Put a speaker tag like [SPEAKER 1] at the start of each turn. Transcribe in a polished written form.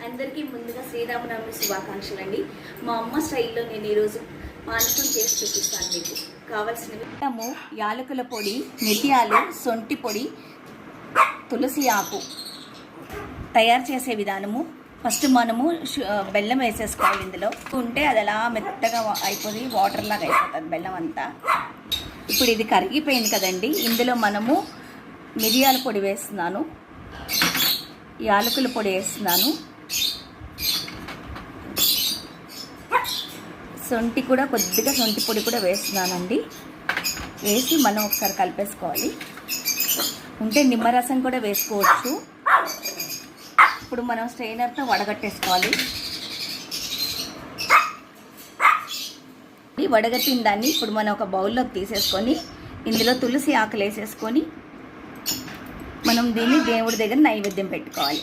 [SPEAKER 1] అందరికీ ముందుగా శ్రీరామనవమి శుభాకాంక్షలు అండి. మా అమ్మ స్టైల్లో నేను ఈరోజు పానకం చేసి చూపిస్తాను. మీకు కావాల్సినవి యాలకుల పొడి, మిరియాలు, సొంటి పొడి, తులసి ఆకు. తయారు చేసే విధానము, ఫస్ట్ మనము బెల్లం వేసేసుకోవాలి. ఇందులో ఉంటే అది అలా మెత్తగా అయిపోయి వాటర్ లాగా అయిపోతుంది బెల్లం అంతా. ఇప్పుడు ఇది కరిగిపోయింది కదండి, ఇందులో మనము మిరియాల పొడి వేస్తున్నాను, యాలకుల పొడి వేస్తున్నాను, సొంటి కూడా కొద్దిగా సొంటి పొడి కూడా వేస్తున్నానండి. వేసి మనం ఒకసారి కలిపేసుకోవాలి. ఉంటే నిమ్మరసం కూడా వేసుకోవచ్చు. ఇప్పుడు మనం స్ట్రైనర్తో వడగట్టేసుకోవాలి. వడగట్టిన దాన్ని ఇప్పుడు మనం ఒక బౌల్లోకి తీసేసుకొని ఇందులో తులసి ఆకులు వేసేసుకొని మనం దీన్ని దేవుడి దగ్గర నైవేద్యం పెట్టుకోవాలి.